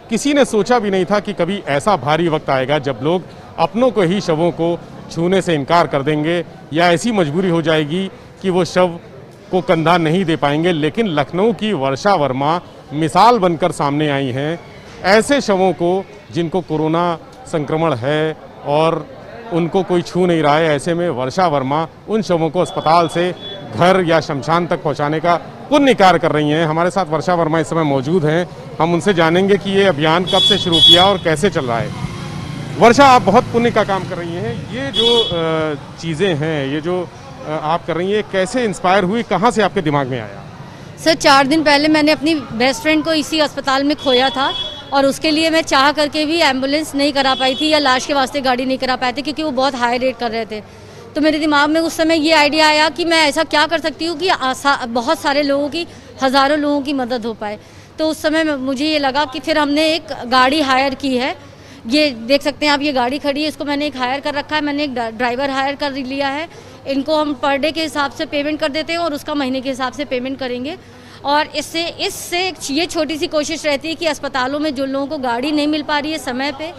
किसी ने सोचा भी नहीं था कि कभी ऐसा भारी वक्त आएगा जब लोग अपनों को ही शवों को छूने से इनकार कर देंगे या ऐसी मजबूरी हो जाएगी कि वो शव को कंधा नहीं दे पाएंगे। लेकिन लखनऊ की वर्षा वर्मा मिसाल बनकर सामने आई हैं ऐसे शवों को जिनको कोरोना संक्रमण है और उनको कोई छू नहीं रहा है। ऐसे में वर्षा वर्मा उन शवों को अस्पताल से घर या शमशान तक पहुंचाने का पुण्य कार्य कर रही हैं। हमारे साथ वर्षा वर्मा इस समय मौजूद हैं। हम उनसे जानेंगे कि ये अभियान कब से शुरू किया और कैसे चल रहा है। वर्षा, आप बहुत पुण्य का काम कर रही हैं। ये जो चीज़ें हैं, ये जो आप कर रही हैं, कैसे इंस्पायर हुई, कहाँ से आपके दिमाग में आया? सर 4 दिन पहले मैंने अपनी बेस्ट फ्रेंड को इसी अस्पताल में खोया था और उसके लिए मैं चाह करके भी एम्बुलेंस नहीं करा पाई थी या लाश के वास्ते गाड़ी नहीं करा पाए थे क्योंकि वो बहुत हाई रेट कर रहे थे। तो मेरे दिमाग में उस समय ये आइडिया आया कि मैं ऐसा क्या कर सकती हूँ कि बहुत सारे लोगों की, हज़ारों लोगों की मदद हो पाए। तो उस समय मुझे ये लगा कि फिर हमने एक गाड़ी हायर की है। ये देख सकते हैं आप, ये गाड़ी खड़ी है, इसको मैंने एक हायर कर रखा है। मैंने एक ड्राइवर हायर कर लिया है। इनको हम पर डे के हिसाब से पेमेंट कर देते हैं और उसका महीने के हिसाब से पेमेंट करेंगे। और इससे ये छोटी सी कोशिश रहती है कि अस्पतालों में जो लोगों को गाड़ी नहीं मिल पा रही है समय पे,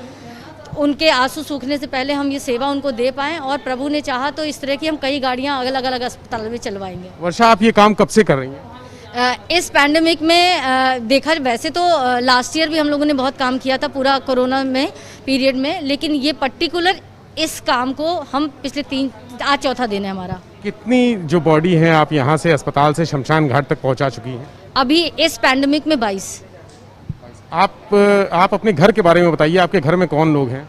उनके आंसू सूखने से पहले हम ये सेवा उनको दे पाएँ। और प्रभु ने चाहा तो इस तरह की हम कई गाड़ियाँ अलग अलग अस्पतालों में चलवाएंगे। वर्षा, आप ये काम कब से कर रही हैं? इस पैंडेमिक में देखा, वैसे तो लास्ट ईयर भी हम लोगों ने बहुत काम किया था पूरा कोरोना में पीरियड में, लेकिन ये पर्टिकुलर इस काम को हम पिछले आज चौथा दिन है हमारा। कितनी जो बॉडी है आप यहाँ से अस्पताल से शमशान घाट तक पहुँचा चुकी हैं? अभी इस पैंडेमिक में 22। आप अपने घर के बारे में बताइए, आपके घर में कौन लोग हैं?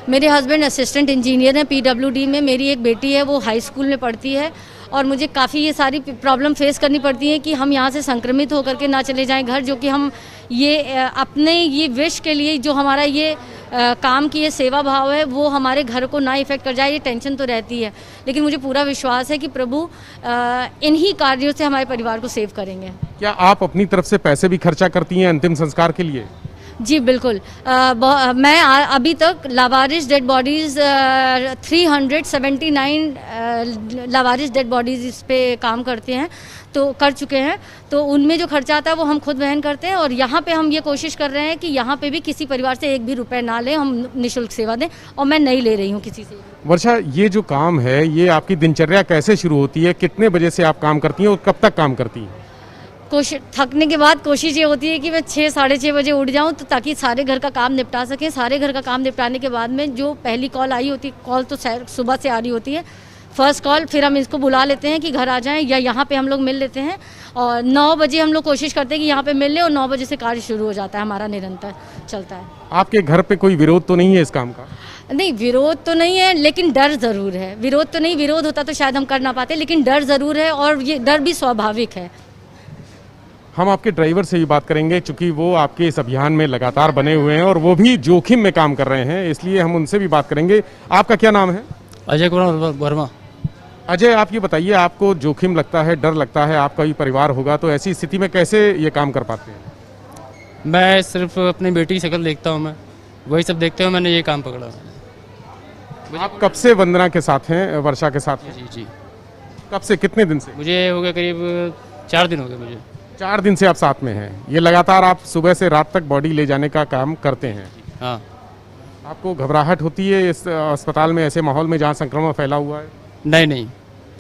मेरे हस्बैंड असिस्टेंट इंजीनियर हैं PWD में। मेरी एक बेटी है, वो हाई स्कूल में पढ़ती है। और मुझे काफ़ी ये सारी प्रॉब्लम फेस करनी पड़ती है कि हम यहाँ से संक्रमित होकर के ना चले जाएं घर, जो कि हम ये अपने ये विश के लिए जो हमारा ये काम की ये सेवा भाव है वो हमारे घर को ना इफेक्ट कर जाए, ये टेंशन तो रहती है। लेकिन मुझे पूरा विश्वास है कि प्रभु इन्हीं कार्यों से हमारे परिवार को सेव करेंगे। क्या आप अपनी तरफ से पैसे भी खर्चा करती हैं अंतिम संस्कार के लिए? जी बिल्कुल। मैं अभी तक लावारिस डेड बॉडीज़ 379 लावारिस डेड बॉडीज़ इस पे काम करते हैं, तो कर चुके हैं। तो उनमें जो खर्चा आता है वो हम खुद वहन करते हैं। और यहाँ पे हम ये कोशिश कर रहे हैं कि यहाँ पे भी किसी परिवार से एक भी रुपए ना लें, हम निःशुल्क सेवा दें। और मैं नहीं ले रही हूँ किसी से। वर्षा, ये जो काम है, ये आपकी दिनचर्या कैसे शुरू होती है? कितने बजे से आप काम करती हैं और कब तक काम करती हैं? थकने के बाद कोशिश ये होती है कि मैं 6 साढ़े 6 बजे उठ जाऊं, तो ताकि सारे घर का काम निपटा सकें। सारे घर का काम निपटाने के बाद में जो पहली कॉल आई होती है, कॉल तो सुबह से आ रही होती है, फर्स्ट कॉल, फिर हम इसको बुला लेते हैं कि घर आ जाएं या यहाँ पे हम लोग मिल लेते हैं। और 9 बजे हम लोग कोशिश करते हैं कि यहाँ पे मिल ले और 9 बजे से कार्य शुरू हो जाता है, हमारा निरंतर चलता है। आपके घर पे कोई विरोध तो नहीं है इस काम का? नहीं, विरोध तो नहीं है, लेकिन डर ज़रूर है। विरोध तो नहीं, विरोध होता तो शायद हम कर ना पाते, लेकिन डर ज़रूर है और ये डर भी स्वाभाविक है। हम आपके ड्राइवर से भी बात करेंगे, क्योंकि वो आपके इस अभियान में लगातार बने हुए हैं और वो भी जोखिम में काम कर रहे हैं, इसलिए हम उनसे भी बात करेंगे। आपका क्या नाम है? अजय कुमार वर्मा। अजय, आप ये बताइए, आपको जोखिम लगता है, डर लगता है, आपका भी परिवार होगा, तो ऐसी स्थिति में कैसे ये काम कर पाते हैं? मैं सिर्फ अपनी बेटी की शक्ल देखता हूँ, मैं वही सब देखते हुए मैंने ये काम पकड़ा। आप कब से वंदना के साथ हैं, वर्षा के साथ हैं? जी जी। कब से, कितने दिन से? मुझे हो गया करीब 4 दिन हो गए मुझे। 4 दिन से आप साथ में हैं। ये लगातार आप सुबह से रात तक बॉडी ले जाने का काम करते हैं? हाँ। आपको घबराहट होती है इस अस्पताल में, ऐसे माहौल में जहाँ संक्रमण फैला हुआ है? नहीं नहीं,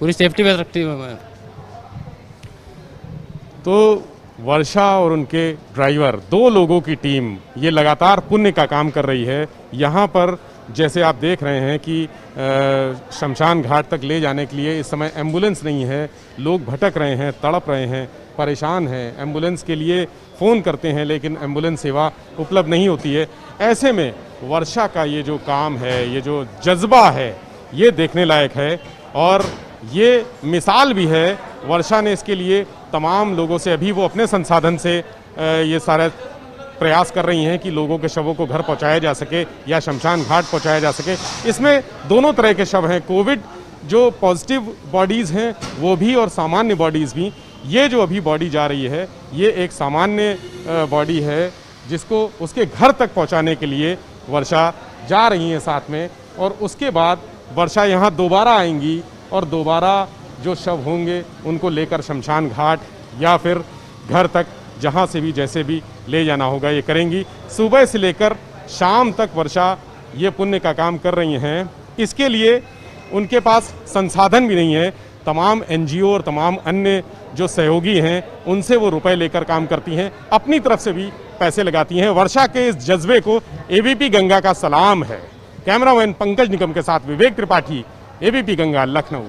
पूरी सेफ्टी में रखती हूँ मैं। तो वर्षा और उनके ड्राइवर, 2 लोगों की टीम ये लगातार पुण्य का काम कर रही है। यहाँ पर जैसे आप देख रहे हैं कि शमशान घाट तक ले जाने के लिए इस समय एम्बुलेंस नहीं है। लोग भटक रहे हैं, तड़प रहे हैं, परेशान हैं, एम्बुलेंस के लिए फ़ोन करते हैं लेकिन एम्बुलेंस सेवा उपलब्ध नहीं होती है। ऐसे में वर्षा का ये जो काम है, ये जो जज्बा है, ये देखने लायक है और ये मिसाल भी है। वर्षा ने इसके लिए तमाम लोगों से, अभी वो अपने संसाधन से ये सारे प्रयास कर रही हैं कि लोगों के शवों को घर पहुंचाया जा सके या शमशान घाट पहुंचाया जा सके। इसमें दोनों तरह के शव हैं, कोविड जो पॉजिटिव बॉडीज़ हैं वो भी और सामान्य बॉडीज़ भी। ये जो अभी बॉडी जा रही है ये एक सामान्य बॉडी है जिसको उसके घर तक पहुंचाने के लिए वर्षा जा रही हैं साथ में। और उसके बाद वर्षा यहाँ दोबारा आएंगी और दोबारा जो शव होंगे उनको लेकर शमशान घाट या फिर घर तक जहाँ से भी जैसे भी ले जाना होगा ये करेंगी। सुबह से लेकर शाम तक वर्षा ये पुण्य का काम कर रही हैं। इसके लिए उनके पास संसाधन भी नहीं है। तमाम एनजीओ और तमाम अन्य जो सहयोगी हैं उनसे वो रुपए लेकर काम करती हैं, अपनी तरफ से भी पैसे लगाती हैं। वर्षा के इस जज्बे को एबीपी गंगा का सलाम है। कैमरामैन पंकज निगम के साथ विवेक त्रिपाठी, एबीपी गंगा, लखनऊ।